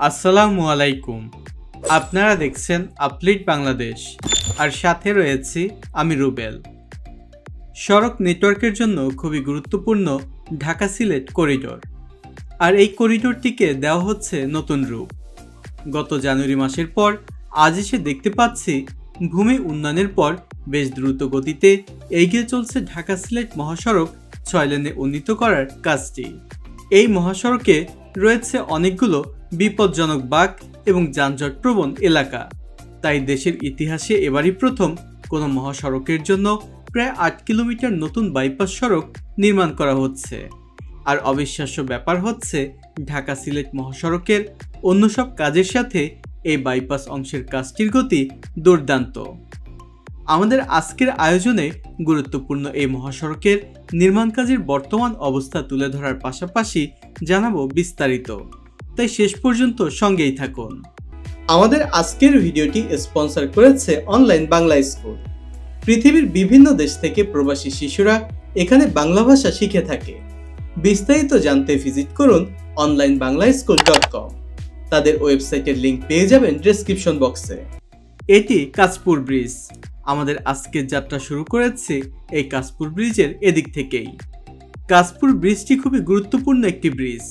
আসসালামু আলাইকুম। আপনারা দেখছেন আপলিট বাংলাদেশ, আর সাথে রয়েছি আমি রুবেল। সড়ক নেটওয়ার্কের জন্য খুবই গুরুত্বপূর্ণ ঢাকা সিলেট করিডোর, আর এই করিডোরটিকে দেওয়া হচ্ছে নতুন রূপ। গত জানুয়ারি মাসের পর আজ এসে দেখতে পাচ্ছি ভূমি উন্নয়নের পর বেশ দ্রুত গতিতে এগিয়ে চলছে ঢাকা সিলেট মহাসড়ক 6 লেনে উন্নীত করার কাজটি। এই মহাসড়কে রয়েছে অনেকগুলো বিপজ্জনক বাঁক এবং যানজটপ্রবণ এলাকা, তাই দেশের ইতিহাসে এবারই প্রথম কোনো মহাসড়কের জন্য প্রায় 8 কিলোমিটার নতুন বাইপাস সড়ক নির্মাণ করা হচ্ছে। আর অবিশ্বাস্য ব্যাপার হচ্ছে, ঢাকা সিলেট মহাসড়কের অন্য সব কাজের সাথে এই বাইপাস অংশের কাজটির গতি দুর্দান্ত। আমাদের আজকের আয়োজনে গুরুত্বপূর্ণ এই মহাসড়কের নির্মাণ কাজের বর্তমান অবস্থা তুলে ধরার পাশাপাশি জানাবো বিস্তারিত, তাই শেষ পর্যন্ত সঙ্গেই থাকুন। আমাদের আজকের ভিডিওটি স্পন্সর করেছে অনলাইন বাংলা স্কুল। পৃথিবীর বিভিন্ন দেশ থেকে প্রবাসী শিশুরা এখানে বাংলা ভাষা শিখে থাকে। বিস্তারিত জানতে ভিজিট করুন onlinebanglaschool.com। তাদের ওয়েবসাইটের লিংক পেয়ে যাবেন ডেসক্রিপশন বক্সে। এটি কাশপুর ব্রিজ। আমাদের আজকের যাত্রা শুরু করেছে এই কাশপুর ব্রিজের এদিক থেকেই। কাশপুর ব্রিজটি খুবই গুরুত্বপূর্ণ একটি ব্রিজ,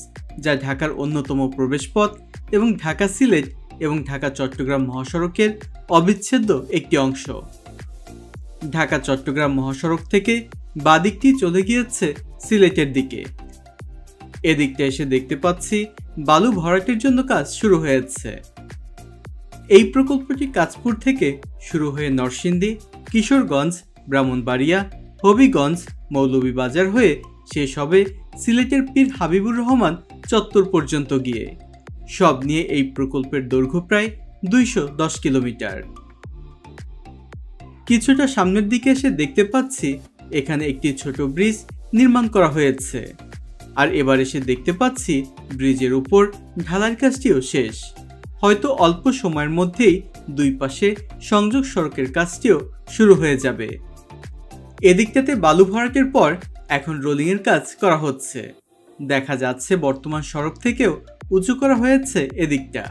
যা ঢাকার অন্যতম প্রবেশপথ এবং ঢাকা সিলেট এবং ঢাকা চট্টগ্রাম মহাসড়কের অবিচ্ছেদ্য একটি অংশ। ঢাকা চট্টগ্রাম মহাসড়ক থেকে বাদিকটি চলে গিয়েছে সিলেটের দিকে। এদিকটা এসে দেখতে পাচ্ছি বালু ভরাটের জন্য কাজ শুরু হয়েছে। এই প্রকল্পটি কাশপুর থেকে শুরু হয়ে নরসিংদী, কিশোরগঞ্জ, ব্রাহ্মণবাড়িয়া, হবিগঞ্জ, মৌলভীবাজার হয়ে শেষ হবে সিলেটের পীর হাবিবুর রহমান চত্বর পর্যন্ত গিয়ে। সব নিয়ে এই প্রকল্পের দৈর্ঘ্য প্রায় 210 কিলোমিটার। কিছুটা সামনের দিকে এসে দেখতে পাচ্ছি এখানে একটি ছোট ব্রিজ নির্মাণ করা হয়েছে। আর এবার এসে দেখতে পাচ্ছি ব্রিজের উপর ঢালাইয়ের কাজটিও শেষ। হয়তো অল্প সময়ের মধ্যেই দুই পাশে সংযোগ সড়কের কাজটিও শুরু হয়ে যাবে। এদিকটাতে বালু ভরাটের পর এখন রোলিংয়ের কাজ করা হচ্ছে। দেখা যাচ্ছে বর্তমান সড়ক থেকেও উঁচু করা হয়েছে এদিকটা।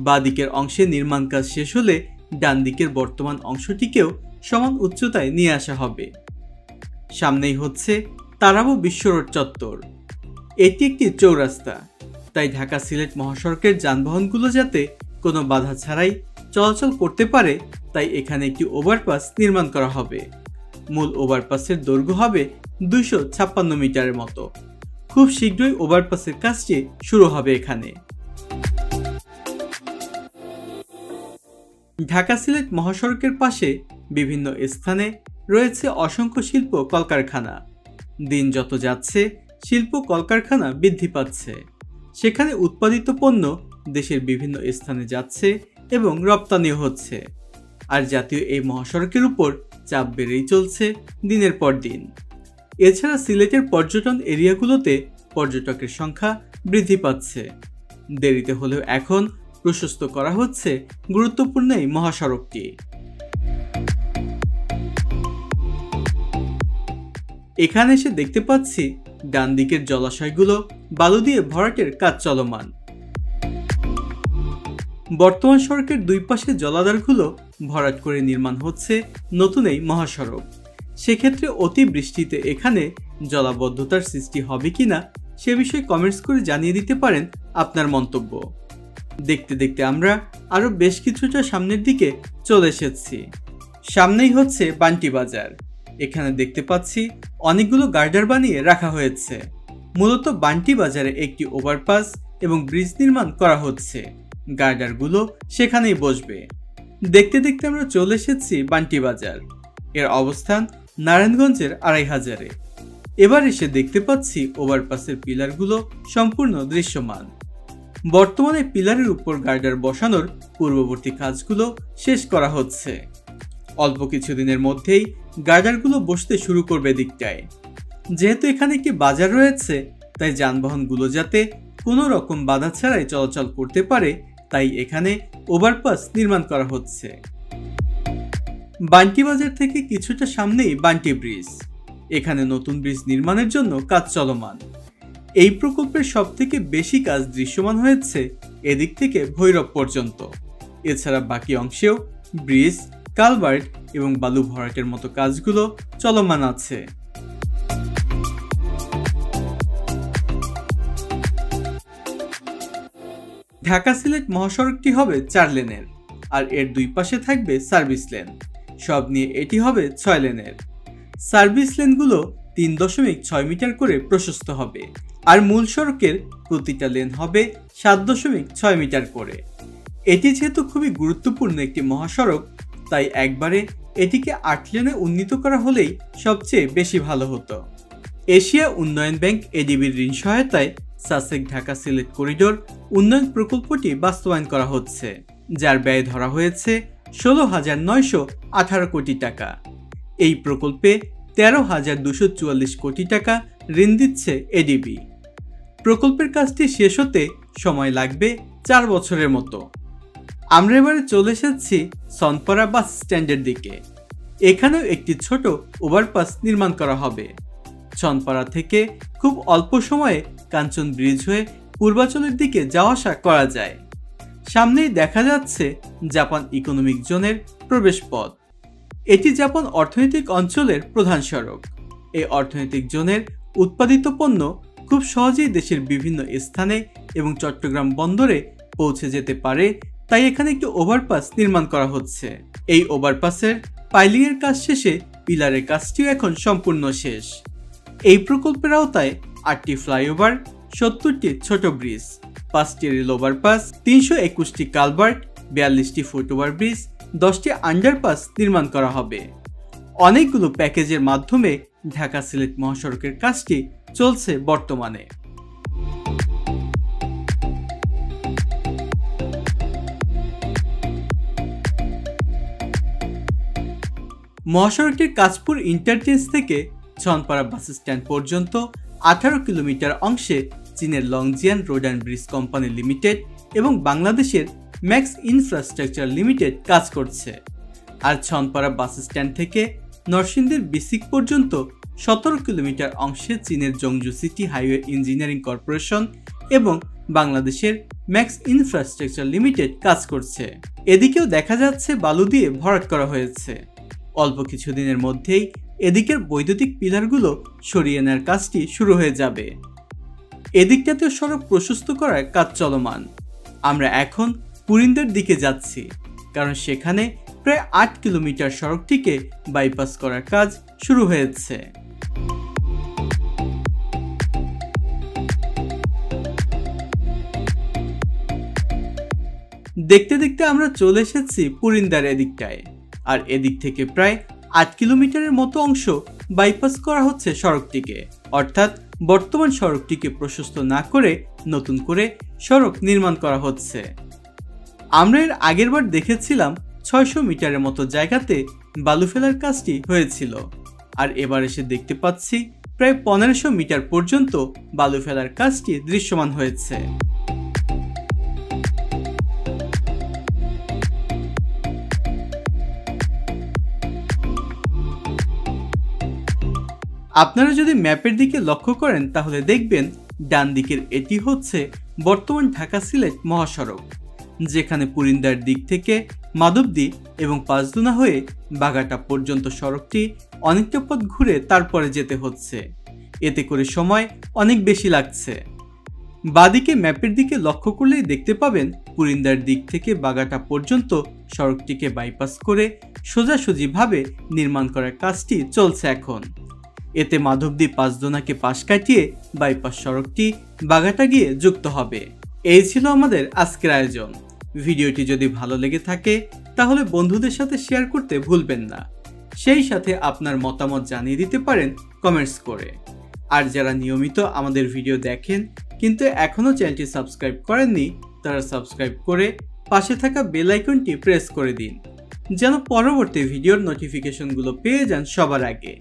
বাদিকের অংশে নির্মাণ কাজ শেষ হলে ডান দিকের বর্তমান অংশটিকেও সমান উচ্চতায় নিয়ে আসা হবে। সামনেই হচ্ছে তারাবো বিশ্ব রোড চত্বর। এটি একটি চৌরাস্তা, তাই ঢাকা সিলেট মহাসড়কের যানবাহনগুলো যাতে কোনো বাধা ছাড়াই চলাচল করতে পারে, তাই এখানে একটি ওভারপাস নির্মাণ করা হবে। মূল ওভারপাসের দৈর্ঘ্য হবে 256 মিটারের মতো। খুব শীঘ্রই ওভারপাসের কাজটি শুরু হবে এখানে। ঢাকা সিলেট মহাসড়কের পাশে বিভিন্ন স্থানে রয়েছে অসংখ্য শিল্প কলকারখানা। দিন যত যাচ্ছে শিল্প কলকারখানা বৃদ্ধি পাচ্ছে। সেখানে উৎপাদিত পণ্য দেশের বিভিন্ন স্থানে যাচ্ছে এবং রপ্তানিও হচ্ছে। আর জাতীয় এই মহাসড়কের উপর চাপ বেড়েই চলছে দিনের পর দিন। এছাড়া সিলেটের পর্যটন এরিয়াগুলোতে পর্যটকের সংখ্যা বৃদ্ধি পাচ্ছে। দেরিতে হলেও এখন প্রশস্ত করা হচ্ছে গুরুত্বপূর্ণ এই মহাসড়কটি। এখানে এসে দেখতে পাচ্ছি ডান দিকের জলাশয়গুলো বালু দিয়ে ভরাটের কাজ চলমান। বর্তমান সড়কের দুই পাশে জলাধারগুলো ভরাট করে নির্মাণ হচ্ছে নতুন এই মহাসড়ক। সেক্ষেত্রে অতি বৃষ্টিতে এখানে জলাবদ্ধতার সৃষ্টি হবে কিনা সে বিষয়ে কমেন্টস করে জানিয়ে দিতে পারেন আপনার মন্তব্য। দেখতে দেখতে আমরা আরো বেশ কিছুটা সামনের দিকে চলে এসেছি। সামনেই হচ্ছে বান্টি বাজার। এখানে দেখতে পাচ্ছি অনেকগুলো গার্ডার বানিয়ে রাখা হয়েছে। মূলত বান্টি বাজারে একটি ওভারপাস এবং ব্রিজ নির্মাণ করা হচ্ছে। গার্ডারগুলো সেখানেই বসবে। দেখতে দেখতে আমরা চলে এসেছি বান্টি বাজার। এর অবস্থান নারায়ণগঞ্জের 2500-এ। এবার এসে দেখতে পাচ্ছি ওভারপাসের পিলারগুলো সম্পূর্ণ দৃশ্যমান। বর্তমানে পিলারের উপর গার্ডার বসানোর পূর্ববর্তী কাজগুলো শেষ করা হচ্ছে। অল্প কিছুদিনের মধ্যেই গার্ডারগুলো বসতে শুরু করবে দিকটায়। যেহেতু এখানে একটি বাজার রয়েছে, তাই যানবাহনগুলো যাতে কোনো রকম বাধা ছাড়াই চলাচল করতে পারে, তাই এখানে ওভারপাস নির্মাণ করা হচ্ছে। বান্টি বাজার থেকে কিছুটা সামনেই বান্টি ব্রিজ। এখানে নতুন ব্রিজ নির্মাণের জন্য কাজ চলমান। এই প্রকল্পের সবথেকে বেশি কাজ দৃশ্যমান হয়েছে এদিক থেকে ভৈরব পর্যন্ত। এছাড়া বাকি অংশেও ব্রিজ, কালভার্ট এবং বালু ভরাটের মতো কাজগুলো চলমান আছে। ঢাকা সিলেট মহাসড়কটি হবে 4 লেনের, আর এর দুই পাশে থাকবে সার্ভিস লেন। সব নিয়ে এটি হবে 6 লেনের। সার্ভিস লেনগুলো 3.6 মিটার করে প্রশস্ত হবে, আর মূল সড়কের প্রতিটা লেন হবে 7.6 মিটার করে। এটি যেহেতু খুবই গুরুত্বপূর্ণ একটি মহাসড়ক, তাই একবারে এটিকে 8 লেনে উন্নীত করা হলেই সবচেয়ে বেশি ভালো হতো। এশিয়া উন্নয়ন ব্যাংক এডিবির ঋণ সহায়তায় সাসেক ঢাকা সিলেট করিডোর উন্নয়ন প্রকল্পটি বাস্তবায়ন করা হচ্ছে, যার ব্যয় ধরা হয়েছে 16,918 কোটি টাকা। এই প্রকল্পে 13,244 কোটি টাকা ঋণ দিচ্ছে এডিবি। প্রকল্পের কাজটি শেষ হতে সময় লাগবে 4 বছরের মতো। আমরা এবারে চলে এসেছি সনপাড়া বাস স্ট্যান্ডের দিকে। এখানেও একটি ছোট ওভারপাস নির্মাণ করা হবে। সনপাড়া থেকে খুব অল্প সময়ে কাঞ্চন ব্রিজ হয়ে পূর্বাঞ্চলের দিকে যাওয়া আসা করা যায়। সামনেই দেখা যাচ্ছে জাপান ইকোনমিক জোনের প্রবেশ পথ। এটি জাপান অর্থনৈতিক অঞ্চলের প্রধান সড়ক। এই অর্থনৈতিক জোনের উৎপাদিত পণ্য খুব সহজেই দেশের বিভিন্ন স্থানে এবং চট্টগ্রাম বন্দরে পৌঁছে যেতে পারে, তাই এখানে একটি ওভারপাস নির্মাণ করা হচ্ছে। এই ওভারপাসের পাইলিংয়ের কাজ শেষে পিলারের কাজটিও এখন সম্পূর্ণ শেষ। এই প্রকল্পের আওতায় 8টি ফ্লাইওভার, 70টি ছোট ব্রিজ, 5টি রেল ওভারপাস, 321টি কালভার্ট, 42টি ফুটওভার ব্রিজ, 10টি আন্ডারপাস নির্মাণ করা হবে। অনেকগুলো প্যাকেজের মাধ্যমে ঢাকা সিলেট মহাসড়কের কাজটি চলছে বর্তমানে। মহাসড়কটির কাঁচপুর ইন্টারচেঞ্জ থেকে সনপাড়া বাস স্ট্যান্ড পর্যন্ত 18 কিলোমিটার অংশে চীনের Longjian road and bridge company limited এবং বাংলাদেশের ম্যাক্স ইনফ্রাস্ট্রাকচার লিমিটেড কাজ করছে। আর সনপাড়া বাস স্ট্যান্ড থেকে নরসিংদীর বিসিক পর্যন্ত 17 কিলোমিটার অংশে চীনের জংজু সিটি হাইওয়ে ইঞ্জিনিয়ারিং কর্পোরেশন এবং বাংলাদেশের ম্যাক্স ইনফ্রাস্ট্রাকচার লিমিটেড কাজ করছে। এদিকেও দেখা যাচ্ছে বালু দিয়ে ভরাট করা হয়েছে। অল্প কিছুদিনের মধ্যেই এদিকের বৈদ্যুতিক পিলারগুলো সরিয়ে নেওয়ার কাজটি শুরু হয়ে যাবে। এদিকটাতেও সড়ক প্রশস্ত করার কাজ চলমান। আমরা এখন পুরিন্দার দিকে যাচ্ছি, কারণ সেখানে প্রায় 8 কিলোমিটার সড়কটিকে বাইপাস করার কাজ শুরু হয়েছে। দেখতে দেখতে আমরা চলে এসেছি পুরিন্দার এদিকটায়, আর এদিক থেকে প্রায় 8 কিলোমিটারের মতো অংশ বাইপাস করা হচ্ছে সড়কটিকে, অর্থাৎ বর্তমান সড়কটিকে প্রশস্ত না করে নতুন করে সড়ক নির্মাণ করা হচ্ছে। আমরা এর আগের বার দেখেছিলাম 600 মিটারের মতো জায়গাতে বালু ফেলার কাজটি হয়েছিল, আর এবার এসে দেখতে পাচ্ছি প্রায় 1500 মিটার পর্যন্ত বালু ফেলার কাজটি দৃশ্যমান হয়েছে। আপনারা যদি ম্যাপের দিকে লক্ষ্য করেন তাহলে দেখবেন ডান দিকের এটি হচ্ছে বর্তমান ঢাকা সিলেট মহাসড়ক, যেখানে পুরিন্দার দিক থেকে মাধবদী এবং পাঁচদুনা হয়ে বাগাটা পর্যন্ত সড়কটি অনেকটা পথ ঘুরে তারপরে যেতে হচ্ছে। এতে করে সময় অনেক বেশি লাগছে। বাদিকে ম্যাপের দিকে লক্ষ্য করলেই দেখতে পাবেন পুরিন্দার দিক থেকে বাগাটা পর্যন্ত সড়কটিকে বাইপাস করে সোজাসুজিভাবে নির্মাণ করার কাজটি চলছে এখন। এতে মাধবদী পাঁচদোনাকে পাশ কাটিয়ে বাইপাস সড়কটি বাগাটা গিয়ে যুক্ত হবে। এই ছিল আমাদের আজকের আয়োজন। ভিডিওটি যদি ভালো লেগে থাকে তাহলে বন্ধুদের সাথে শেয়ার করতে ভুলবেন না। সেই সাথে আপনার মতামত জানিয়ে দিতে পারেন কমেন্টস করে। আর যারা নিয়মিত আমাদের ভিডিও দেখেন কিন্তু এখনও চ্যানেলটি সাবস্ক্রাইব করেননি, তারা সাবস্ক্রাইব করে পাশে থাকা বেল আইকনটি প্রেস করে দিন, যেন পরবর্তী ভিডিওর নোটিফিকেশনগুলো পেয়ে যান সবার আগে।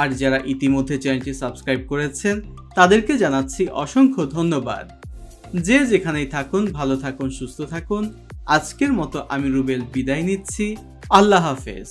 আর যারা ইতিমধ্যে চ্যানেলটি সাবস্ক্রাইব করেছেন তাদেরকে জানাচ্ছি অসংখ্য ধন্যবাদ। যে যেখানেই থাকুন ভালো থাকুন, সুস্থ থাকুন। আজকের মতো আমি রুবেল বিদায় নিচ্ছি। আল্লাহ হাফেজ।